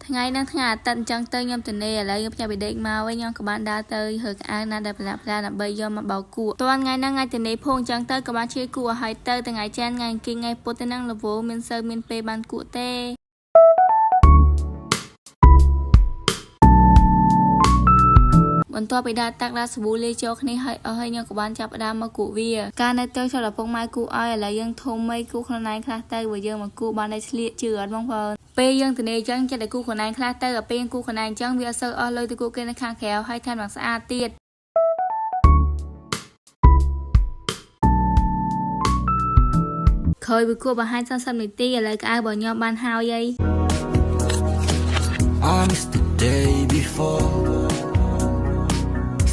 ថ្ងៃនឹងថ្ងៃអាទិត្យអញ្ចឹងទៅខ្ញុំទៅនេះឥឡូវខ្ញុំផ្ញើពីដេកមកវិញខ្ញុំក៏បានដើរទៅហើកអាវណាដែលប្រឡាក់ដើម្បីយកមកបោកគក់តើថ្ងៃហ្នឹងថ្ងៃទៅនេះភូអញ្ចឹងទៅក៏បានជាគក់ឲ្យហើយទៅថ្ងៃច័ន្ទថ្ងៃអង្គារថ្ងៃពុធទៅនឹងលវោមានសូវមានពេលបានគក់ទេបន្ទាប់ពីដើរតាក់ដើរសាប៊ូលាយចូលគ្នាហើយអស់ហើយខ្ញុំក៏បានចាប់ផ្ដើមមកគក់វាការនៅទៅចូលឪពុកម៉ែគក់ឲ្យឥឡូវយើងធំមិនគក់ខ្លួនឯងខ្លះទៅបើយើងមកគក់បានតែឆ្លៀកជឿអត់បងប្អូនពេលយើងទៅនេះអញ្ចឹងចិត្តតែគូខ្លួនឯងខ្លះទៅដល់ពេលគូខ្លួនឯងអញ្ចឹងវាអត់សូវអស់លុយទៅគូគេនៅខាងក្រៅហើយថែមទាំងស្អាតទៀតក្រោយពីគូបង្ហាញ30នាទីឥឡូវក្អៅរបស់ខ្ញុំបានហើយ I miss the day before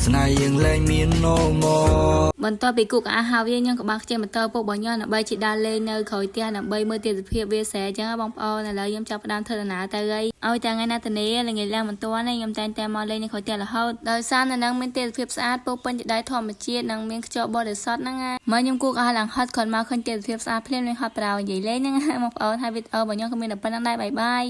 ស្នេហ៍យើងលែងមាន no more បន្ទាប់ពីគូក្អៅហើយខ្ញុំក៏បានខ្ជិះម៉ូតូពុករបស់ខ្ញុំដើម្បីជិះដើរលេងនៅក្រោយផ្ទះដើម្បីមើលទេសភាពវាស្រែអញ្ចឹងបងប្អូនឥឡូវខ្ញុំចាប់ផ្ដើមធ្វើដំណើរទៅហើយឲ្យតែថ្ងៃណាទៅនេះល្ងាចឡើងមិនទាន់ទេខ្ញុំតែងតែមកលេងនៅក្រោយផ្ទះរហូតដោយសារនៅនឹងមានទេសភាពស្អាតពោពេញទៅដោយធម្មជាតិនិងមានខ្យល់បរិសុទ្ធហ្នឹងណាមកខ្ញុំគូក្អៅឡើងហត់គ្រាន់មកឃើញទេសភាពស្អាតភ្លាមនឹងហត់ប្រោនិយាយលេងហ្នឹងបងប្អូនហើយវីដេអូរបស់ខ្ញុំក៏មានតែប៉ុណ្្នឹងដែរបាយបាយ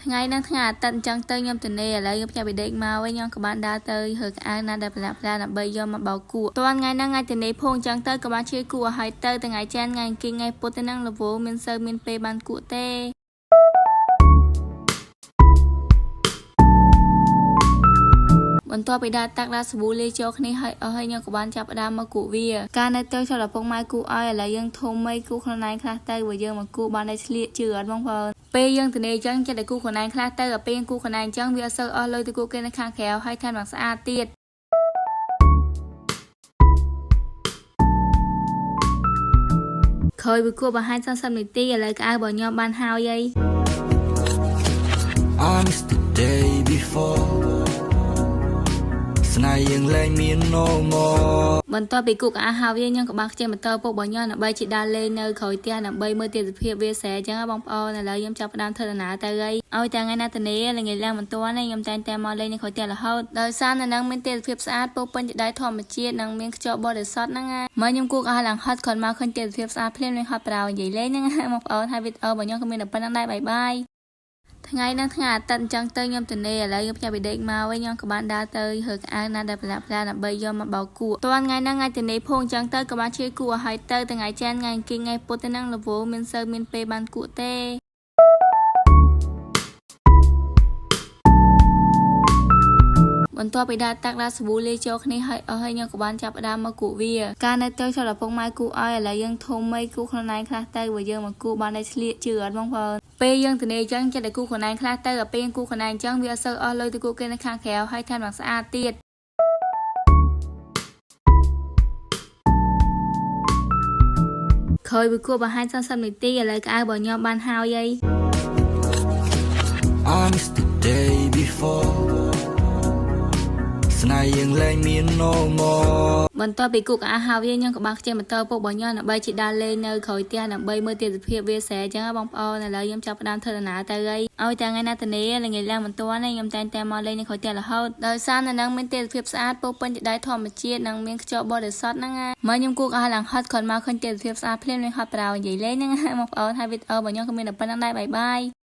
ថ្ងៃនឹងថ្ងៃអាទិត្យអញ្ចឹងទៅខ្ញុំទៅនេះឥឡូវខ្ញុំផ្ញើពីដេកមកវិញខ្ញុំក៏បានដើរទៅហើកអាវណាដែលប្រឡាក់ដើម្បីយកមកបោកគក់តើថ្ងៃហ្នឹងថ្ងៃទៅនេះភូអញ្ចឹងទៅក៏បានជាគក់ឲ្យហើយទៅថ្ងៃច័ន្ទថ្ងៃអង្គារថ្ងៃពុធទៅនឹងលវោមានសូវមានពេលបានគក់ទេបន្ទាប់ពីដើរតាក់ដើរសាប៊ូលាយចូលគ្នាហើយអស់ហើយខ្ញុំក៏បានចាប់ផ្ដើមមកគក់វាការនៅទៅចូលឪពុកម៉ែគក់ឲ្យឥឡូវយើងធំមិនគក់ខ្លួនឯងខ្លះទៅបើយើងមកគក់បានតែឆ្លៀកជឿអត់បងប្អូនពេលយើងទៅនេះអញ្ចឹងចិត្តតែគូខ្លួនឯងខ្លះទៅដល់ពេលគូខ្លួនឯងអញ្ចឹងវាអត់សូវអស់លុយទៅគូគេនៅខាងក្រៅហើយថែមទាំងស្អាតទៀតក្រោយពីគូបង្ហាញ30នាទីឥឡូវក្អៅរបស់ខ្ញុំបានហើយ I miss the day before ស្នេហ៍យើងលែងមាន no more បន្ទាប់ពីគូក្អៅហើយខ្ញុំក៏បានខ្ជិះម៉ូតូពុករបស់ខ្ញុំដើម្បីជិះដើរលេងនៅក្រោយផ្ទះដើម្បីមើលទេសភាពវាស្រែអញ្ចឹងបងប្អូនឥឡូវខ្ញុំចាប់ផ្ដើមធ្វើដំណើរទៅហើយឲ្យតែថ្ងៃណាទៅនេះល្ងាចឡើងមិនទាន់ទេខ្ញុំតែងតែមកលេងនៅក្រោយផ្ទះរហូតដោយសារនៅនឹងមានទេសភាពស្អាតពោពេញទៅដោយធម្មជាតិនិងមានខ្យល់បរិសុទ្ធហ្នឹងណាមកខ្ញុំគូក្អៅឡើងហត់គ្រាន់មកឃើញទេសភាពស្អាតភ្លាមនឹងហត់ប្រោនិយាយលេងហ្នឹងបងប្អូនហើយវីដេអូរបស់ខ្ញុំក៏មានតែប៉ុណ្្នឹងដែរបាយបាយថ្ងៃនឹងថ្ងៃអាទិត្យអញ្ចឹងទៅខ្ញុំទៅនេះឥឡូវខ្ញុំផ្ញើពីដេកមកវិញខ្ញុំក៏បានដើរទៅហើកអាវណាដែលប្រឡាក់ដើម្បីយកមកបោកគក់តើថ្ងៃហ្នឹងថ្ងៃទៅនេះភូអញ្ចឹងទៅក៏បានជាគក់ឲ្យហើយទៅថ្ងៃច័ន្ទថ្ងៃអង្គារថ្ងៃពុធទៅនឹងលវោមានសូវមានពេលបានគក់ទេបន្ទាប់ពីដើរតាក់ដើរសាប៊ូលាយចូលគ្នាហើយអស់ហើយខ្ញុំក៏បានចាប់ផ្ដើមមកគក់វាការនៅទៅចូលឪពុកម៉ែគក់ឲ្យឥឡូវយើងធំមិនគក់ខ្លួនឯងខ្លះទៅបើយើងមកគក់បានតែឆ្លៀកជឿអត់បងប្អូនពេលយើងទៅនេះអញ្ចឹងចិត្តតែគូខ្លួនឯងខ្លះទៅដល់ពេលគូខ្លួនឯងអញ្ចឹងវាអត់សូវអស់លុយទៅគូគេនៅខាងក្រៅហើយថែមទាំងស្អាតទៀតក្រោយពីគូបង្ហាញ30នាទីឥឡូវក្អៅរបស់ខ្ញុំបានហើយ I miss the day before ស្នេហ៍យើងលែងមាន no more បន្ទាប់ពីគូក្អៅហើយខ្ញុំក៏បានខ្ជិះម៉ូតូពុករបស់ខ្ញុំដើម្បីជិះដើរលេងនៅក្រោយផ្ទះដើម្បីមើលទេសភាពវាស្រែអញ្ចឹងបងប្អូនឥឡូវខ្ញុំចាប់ផ្ដើមធ្វើដំណើរទៅហើយឲ្យតែថ្ងៃណាទៅនេះល្ងាចឡើងមិនទាន់ទេខ្ញុំតែងតែមកលេងនៅក្រោយផ្ទះរហូតដោយសារនៅនឹងមានទេសភាពស្អាតពោពេញទៅដោយធម្មជាតិនិងមានខ្យល់បរិសុទ្ធហ្នឹងណាមកខ្ញុំគូក្អៅឡើងហត់គ្រាន់មកឃើញទេសភាពស្អាតភ្លាមនឹងហត់ប្រោនិយាយលេងហ្នឹងបងប្អូនហើយវីដេអូរបស់ខ្ញុំក៏មានតែប៉ុណ្្នឹងដែរបាយបាយ